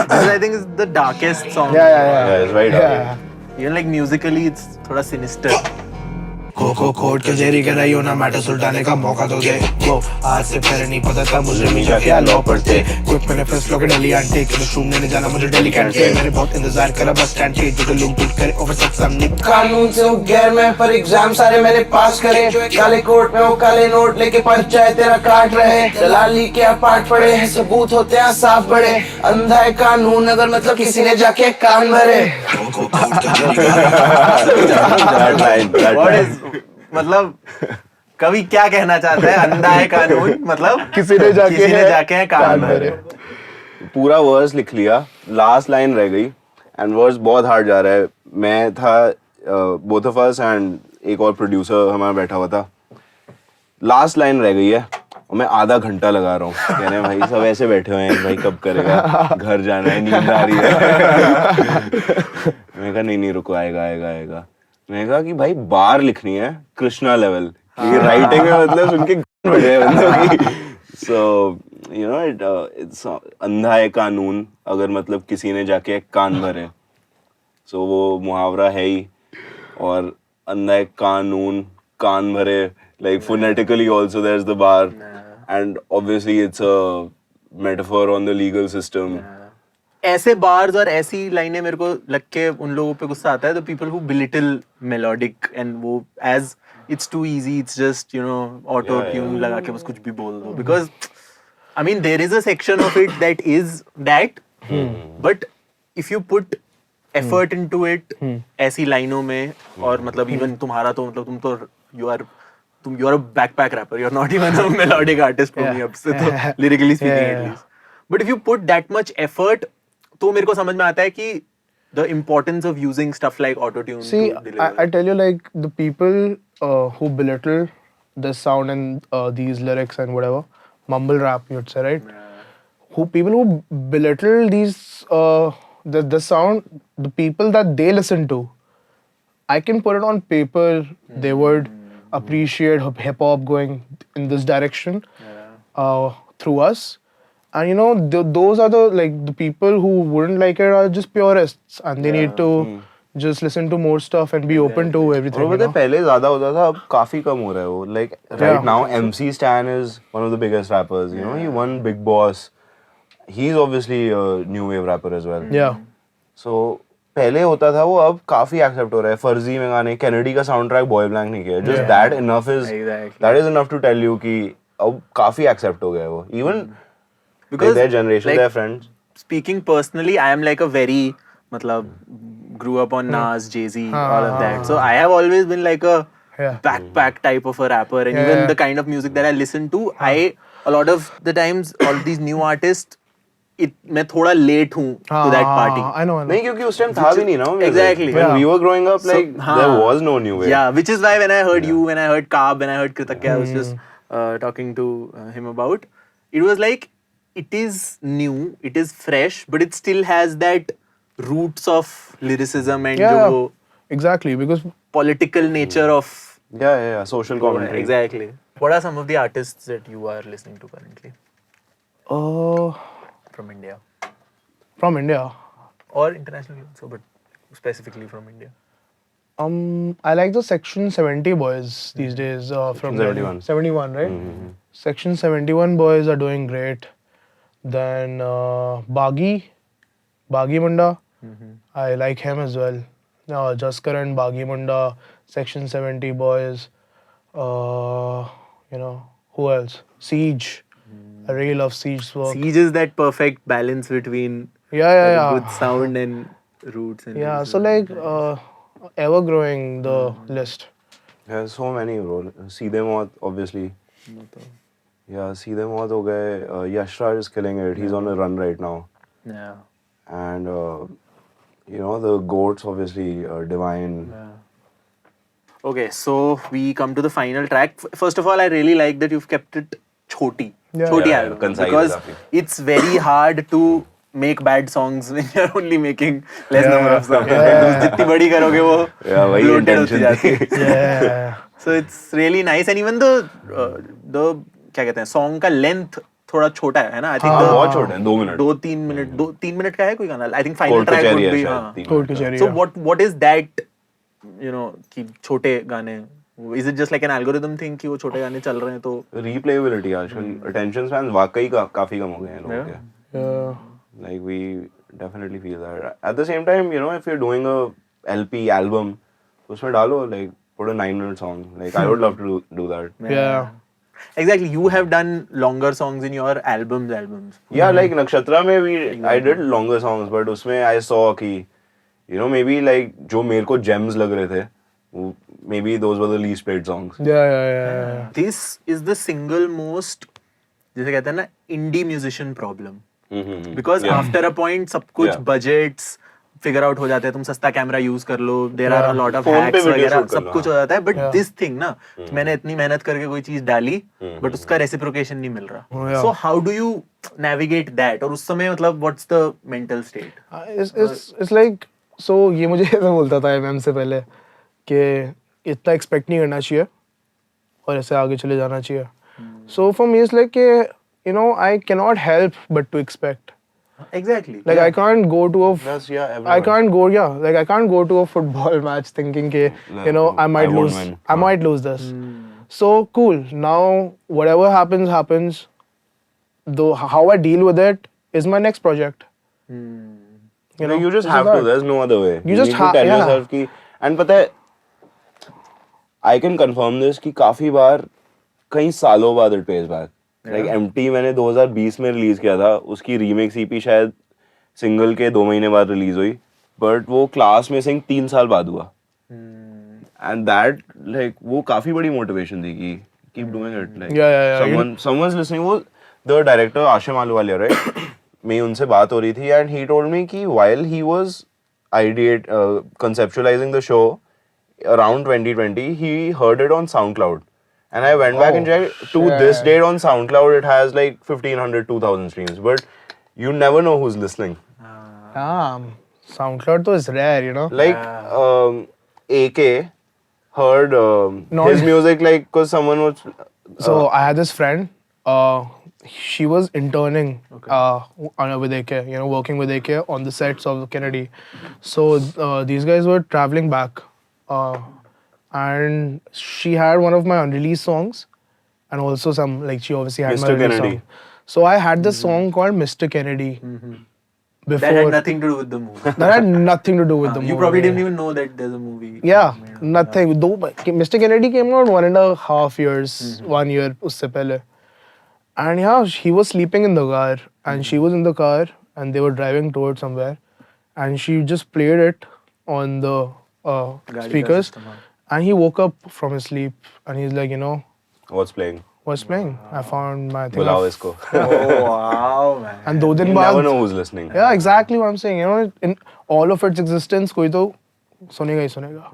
this I think is the darkest song. Yeah, it's very dark. Even like musically it's थोड़ा sinister. को कोर्ट कचहरी के रही हो ना, मैटर सुलटाने का मौका तो दे. वो आज से पहले नहीं पता था मुझे मीजा क्या लॉ पढ़ते. कुछ मैंने फैसलों के डेली आंटे के रूम लेने जाना मुझे डेली कैंट के. मैंने बहुत इंतजार करा बस स्टैंड के जो लूम टूट करे ओवर सब सामने. कानून से वो गैर मैं पर एग्जाम सारे मैंने पास करे. काले कोर्ट में वो काले नोट लेके पंचायत तेरा काट रहे. दलाली के पाठ पड़े सबूत होते हैं साफ बड़े. अंधा है कानून अगर मतलब किसी ने जाके कान भरे. What is मतलब कवि क्या कहना चाहता है? अंधा है कानून मतलब किसी ने जाके है कान भरे. पूरा वर्स लिख लिया, लास्ट लाइन रह गई एंड वर्स बहुत हार्ड जा रहा है. मैं था बोथ ऑफ अस एंड एक और प्रोड्यूसर हमारा बैठा हुआ था. लास्ट लाइन रह गई है और मैं आधा घंटा लगा रहा हूँ कहने भाई सब ऐसे बैठे हुए हैं, भाई कब करेगा, घर जाना है, नींद आ रही है. मैंने कहा नहीं रुको, आएगा. मैंने कहा कि भाई बार लिखनी है कृष्णा लेवल की राइटिंग में, मतलब सुन के बढ़े बंदों की. सो यू नो इट्स अंधा है कानून अगर मतलब किसी ने जाके कान भरे. सो वो मुहावरा है ही. और अंधा है कानून कान भरे, like phonetically also there's the bar. And obviously it's a metaphor on the legal system. ऐसे बार्स और ऐसी लाइनें मेरे को लग के उन लोगों पे गुस्सा आता है, the people who belittle melodic and वो as it's too easy, it's just you know auto tune लगा के बस कुछ भी बोल दो. Because I mean there is a section of it that is that, but if you put effort into it ऐसी लाइनों में, और मतलब even तुम्हारा तो मतलब तुम तो you are a backpack rapper, you're not even a melodic artist for me अब से तो lyrically speaking at least. But if you put that much effort, तो मेरे को समझ में आता है कि the importance of using stuff like auto-tune. See, I tell you, like the people who belittle this sound and these lyrics and whatever, mumble rap, you'd say, right? People who belittle these the sound, the people that they listen to, I can put it on paper, they would appreciate hip hop going in this direction through us. And you know, those are the people who wouldn't like it are just purists, and they need to just listen to more stuff and be open to everything. और पता है पहले ज़्यादा होता था, अब काफी कम हो रहा है वो. Like right now, MC Stan is one of the biggest rappers. You know, he won Big Boss. He's obviously a new wave rapper as well. Yeah. So पहले होता था वो, अब काफी एक्सेप्ट हो रहा है. फर्जी में गाने, कैनेडी का साउंड ट्रैक बॉयब्लैंक नहीं किया. Just that is enough to tell you कि अब काफी एक्सेप्ट हो गया है वो. Even because their generation, like, their friends. Speaking personally, I am like a very matlab grew up on Nas, Jay-Z, all of that. So I have always been like a backpack type of a rapper, and even the kind of music that I listen to, a lot of the times all these new artists, मैं थोड़ा late हूँ to that party. I know. नहीं, क्योंकि उस time था भी नहीं ना. Exactly. When we were growing up, like there was no new wave. Yeah, which is why when I heard you, when I heard Kaab, when I heard Kritakya, I was just talking to him about. It was like, it is new, it is fresh, but it still has that roots of lyricism and exactly, because political nature of social commentary. Exactly. What are some of the artists that you are listening to currently from India From India. or internationally also, but specifically from India? I like the Section 70 boys these days. From 71. 71, right? Section 71 boys are doing great. Then Baghi Munda, I like him as well. Jaskar and Baghi Munda, Section 70 boys. You know, who else? Siege. I really love Siege's work. Siege is that perfect balance between Yeah. good sound and roots. And Yeah, so like ever growing the list. Yeah, so many bro. Seedhe Maut, obviously. Yeah, Seedhe Maut ho gaye. Yashraj is killing it. He's on a run right now. Yeah. And you know, the goats, obviously, Divine. Okay, so we come to the final track. First of all, I really like that you've kept it choti. Yeah. Choti Yeah, album. concise Because काफी. it's very hard to make bad songs when you're only making less number of songs. जितनी बड़ी करोगे वो Yeah, वही bloated होती intention जाती थी. है. Yeah. So it's really nice, and even the क्या कहते हैं song का length थोड़ा छोटा है ना? I think हाँ, बहुत छोटा है, 2 मिनट. 2-3 मिनट का है कोई गाना. I think final Court track कचहरी would है be शायद, हाँ. 3 Court मिनट का. कचहरी. So what is that, you know, कि छोटे गाने, is it just like an algorithm thing कि वो छोटे गाने चल रहे हैं तो Replayability आजकल, attention spans वाकई काफी कम हो गए हैं लोगों के. Yeah. Like we definitely feel that. At the same time, you know, if you're doing a LP album, उसमें डालो like put a 9-minute song. Like I would love to do that. Yeah. exactly, you have done longer songs in your albums. Yeah, like Nakshatra में I did longer songs, but उसमें I saw कि you know, maybe like जो मेरे को gems लग रहे थे, maybe those were the least played songs. Yeah. This is the single most, जैसे कहते हैं ना, indie musician problem. Because after a point सब कुछ Yeah. budgets figure out हो जाते हैं, तुम सस्ता कैमरा यूज कर लो, there are a lot of Phone पे hacks video वगैरह shoot कर सब लो, कुछ हो जाता है, but Yeah. this thing ना, मैंने इतनी मेहनत करके कोई चीज डाली, but उसका reciprocation नहीं मिल रहा. Yeah. So how do you navigate that? और उस समय मतलब what's the mental state? It's like, so ये मुझे ऐसा बोलता था MM से पहले कि इतना expect नहीं करना चाहिए और ऐसे आगे चले जाना चाहिए. So for me it's like कि you know, I cannot help but to expect. Exactly. Like I can't go to a That's everyone. I can't go to a football match thinking कि you know I might won't lose. win. I might lose this. So cool. Now whatever happens. Though how I deal with it is my next project. You know, you just this have is to. that. There's no other way. You just need to tell yeah. yourself कि, and पता है, I can confirm this कि काफी बार कई सालों बाद it pays back. Like MT मैंने 2020 में रिलीज किया था, उसकी रीमिक्स EP शायद सिंगल के 2 महीने बाद रिलीज हुई, बट वो क्लास में सिंग 3 साल बाद हुआ. And that like वो काफी बड़ी मोटिवेशन थी कि keep doing it. Like Yeah. someone's listening. वो the director Ashim Ahluwalia, right? मेरी उनसे बात हो रही थी and he told me कि while he was conceptualizing the show around 2020, he heard it on SoundCloud. And I went back and checked. To this date on SoundCloud, it has like 1,500, 2,000 streams. But you never know who's listening. SoundCloud तो is rare, you know. Like AK heard his music like because someone was. So I had this friend. She was interning with AK, you know, working with AK on the sets of Kennedy. So these guys were traveling back, and she had one of my unreleased songs, and also some like she obviously had Mr. my released Kennedy. song. So I had this song called Mr. Kennedy. Before That had nothing to do with the movie. that had nothing to do with the movie. You probably didn't even know that there's a movie. Yeah, nothing. Though Mr. Kennedy came out 1.5 years, 1 year usse pehle. And yeah, he was sleeping in the car, and she was in the car, and they were driving towards somewhere, and she just played it on the speakers, and he woke up from his sleep, and he's like, you know, What's playing? what's playing? I found my thing. बुलाओ इसको. Oh wow, man. And 2 दिन You बाद. never know who's listening. Yeah, exactly what I'm saying. You know, in all of its existence, कोई तो सुनेगा ही सुनेगा.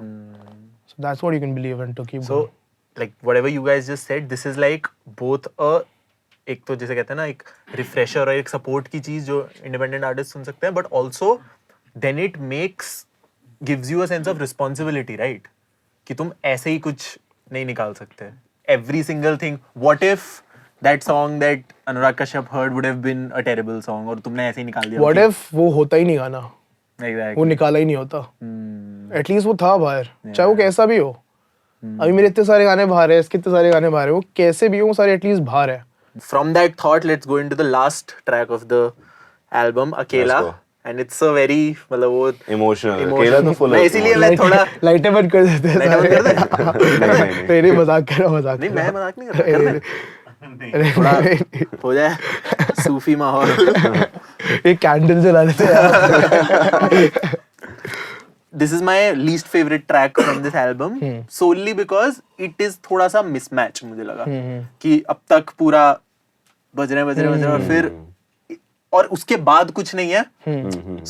So that's what you can believe in to keep So, going. like whatever you guys just said, this is like both a एक तो जैसे कहते हैं ना एक रिफ्रेशर और एक सपोर्ट की चीज जो इंडिपेंडेंट आर्टिस्ट सुन सकते हैं, but also then it makes gives you a sense of responsibility, right? कि तुम ऐसे ही कुछ नहीं निकाल सकते, every single thing. What if that song that Anurag Kashyap heard would have been a terrible song और तुमने ऐसे ही निकाल दिया? What if वो होता ही नहीं गाना, Exactly. वो निकाला ही नहीं होता, एटलीस्ट वो था बाहर, चाहे वो कैसा भी हो. अभी मेरे इतने सारे गाने बाहर है, इसके इतने सारे गाने बाहर है, वो कैसे भी हो वो सारे एटलीस्ट बाहर है. From that thought, let's go into the last track of the album, Akela. Let's go. And it's a very मतलब वो Emotional. Akela तो full. मैं इसीलिए मैं थोड़ा लाइटें बंद कर देते हैं. लाइटें बंद कर दे. नहीं मजाक कर रहा, मजाक नहीं मैं मजाक नहीं कर रहा. थोड़ा हो जाए सूफी माहौल. एक कैंडल जला लेते हैं. This is my least favorite track from this album solely because it is थोड़ा सा mismatch मुझे लगा कि अब तक पूरा बज रहे और फिर और उसके बाद कुछ नहीं है.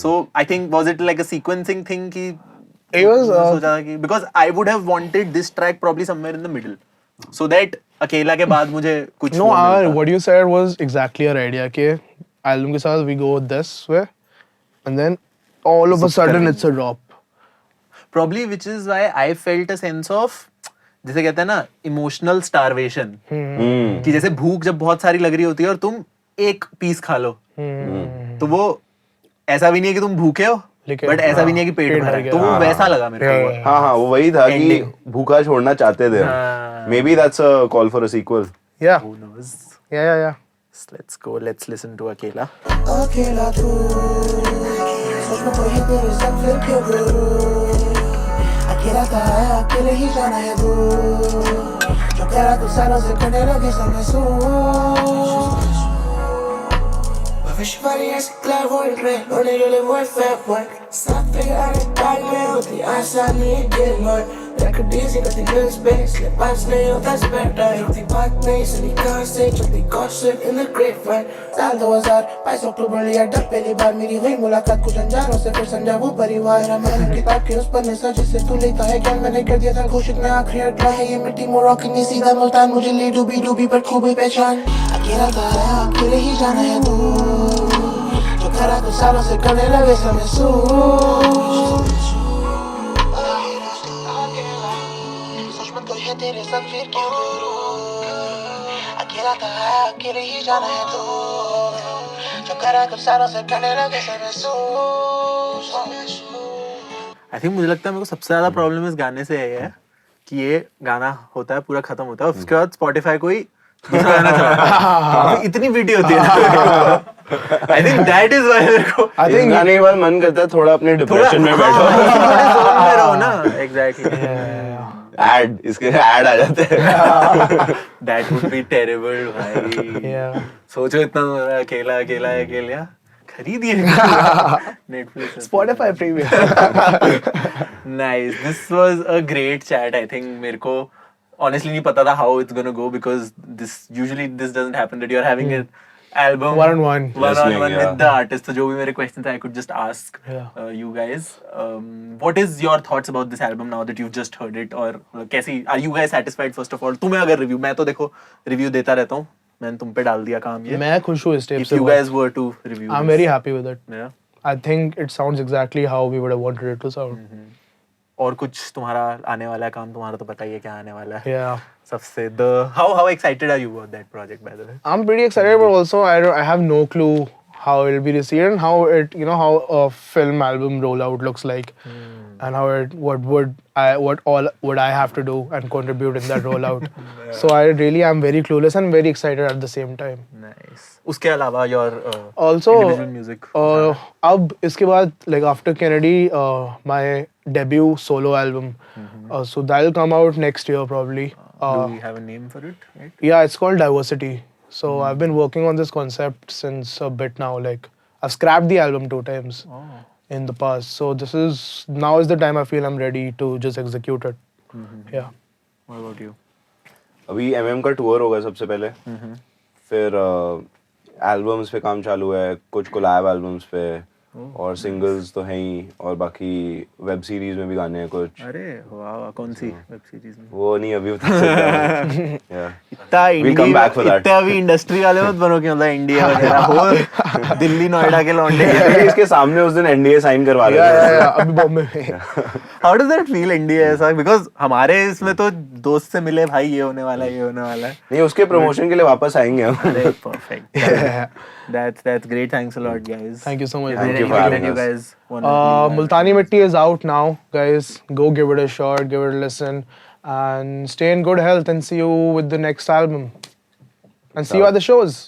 So I think was it like a sequencing thing कि It was सोचा था कि because I would have wanted this track probably somewhere in the middle so that अकेला के बाद मुझे कुछ no, वो मिलता. what you said was exactly our idea कि album के साथ we go this way and then all of a sudden it's a drop. Probably which is why I felt a sense of जैसे कहते हैं ना emotional starvation कि जैसे भूख जब बहुत सारी लग रही होती है और तुम एक पीस खा लो तो वो ऐसा भी नहीं है कि तुम भूखे हो बट ऐसा भी नहीं है कि पेट भरा है. तो वो वैसा लगा मेरे को. हाँ वो वही था कि भूखा छोड़ना चाहते थे. Maybe that's a call for a sequel. Yeah. Who knows? Yeah. Let's go. Let's listen to Akela. अकेला तू सोच में कोई है तेरे संग फिर क्यों करूं. अकेला था अकेले ही जाना है तू जो करा तू सालों से करने लगे सब महसूस. Fari es clavo el rey, lo negro le voy a hacer work. Stop figuring out the bag में होती आसानी get more. Record easy करती good space, ले पास नहीं होता better. होती बात नहीं सुनी कहाँ से चलती gossip in the grapevine. साल 2000 22 अक्टूबर लिया डब पहली बार मेरी हुई मुलाकात कुछ अनजानों से फिर समझा वो परिवार. मैंने किताब के उस पन्ने सा जिससे तू लेता है ज्ञान मैंने कर दिया था घोषित मैं आखिरी अटला है ये मिट्टी मोरक्कन नहीं सीधा मुल्तान मुझे ले डूबी पर खूबी पहचान. अकेला था अकेले ही जाना है तू करा तो सालों से करने लगे सब महसूस. सोच मत कोई है तेरे संग फिर क्यों करूं. अकेला था अकेले ही जाना है तू जो करा तो सालों से करने लगे सब महसूस. I think मुझे लगता है मेरे को सबसे ज्यादा प्रॉब्लम इस गाने से है कि ये गाना होता है पूरा खत्म होता है उसके बाद Spotify कोई दूसरा गाना चलाता है. इतनी वीडियो होती है. I think that is why मेरे को I think गाने के बाद मन करता है थोड़ा अपने डिप्रेशन में बैठो. में रहो ना. Exactly. Ad इसके ad आ जाते हैं. That would be terrible भाई. Yeah. सोचो इतना अकेला खरीदिए Netflix. Spotify premium. Nice. This was a great chat. I think मेरे को honestly नहीं पता था how it's gonna go because this doesn't happen that you're having an album one-on-one with the artist. So जो भी मेरे questions I could just ask you guys. What is your thoughts about this album now that you've just heard it? और कैसी are you guys satisfied first of all? तुम्हें अगर review मैं तो देखो review देता रहता हूँ. मैंने तुम पे डाल दिया काम ये. मैं खुश हूँ इस टेप If से. you guys were to review I'm this. very happy with it. Yeah. I think it sounds exactly how we would have wanted it to sound. और कुछ तुम्हारा आने वाला है काम तुम्हारा तो पता ही है क्या आने वाला है. Yeah. सबसे how excited are you about that project by the way? I'm pretty excited, but also I have no clue how it'll be received and how it how a film album rollout looks like, and how what all would I have to do and contribute in that rollout. So I really am very clueless and very excited at the same time. Nice. उसके अलावा your Also individual music. अब इसके बाद like after Kennedy, my debut solo album, so that'll come out next year probably. Do we have a name for it? Right? Yeah, it's called Diversity. So I've been working on this concept since a bit now. Like I've scrapped the album 2 times in the past. So now is the time I feel I'm ready to just execute it. Yeah. What about you? अभी MM का tour होगा सबसे पहले. फिर albums पे काम चालू है, कुछ कोलैब एल्बम्स पे और सिंगल्स तो हैं ही, और बाकी वेब सीरीज में भी गाने हैं कुछ. अरे वाह, कौन सी वेब सीरीज में? वो नहीं अभी बता सकता. Yeah. इतना We'll come back for that. इतना अभी इंडस्ट्री वाले मत बनो कि मतलब इंडिया वगैरह हो, दिल्ली नोएडा के लौंडे. इसके सामने उस दिन NDA साइन करवा रहे थे. अभी बॉम्बे में. How does that feel India ऐसा? बिकॉज हमारे इसमें तो दोस्त से मिले भाई ये होने वाला है, ये होने वाला है. नहीं, उसके प्रमोशन के लिए वापस आएंगे हम. अरे perfect. That's great. Thanks a lot, guys. Thank you so much. Thank you for having you us. guys wanna Multani Mitti is out now, guys. Go give it a shot, give it a listen, and stay in good health. And see you with the next album. And see you at the shows.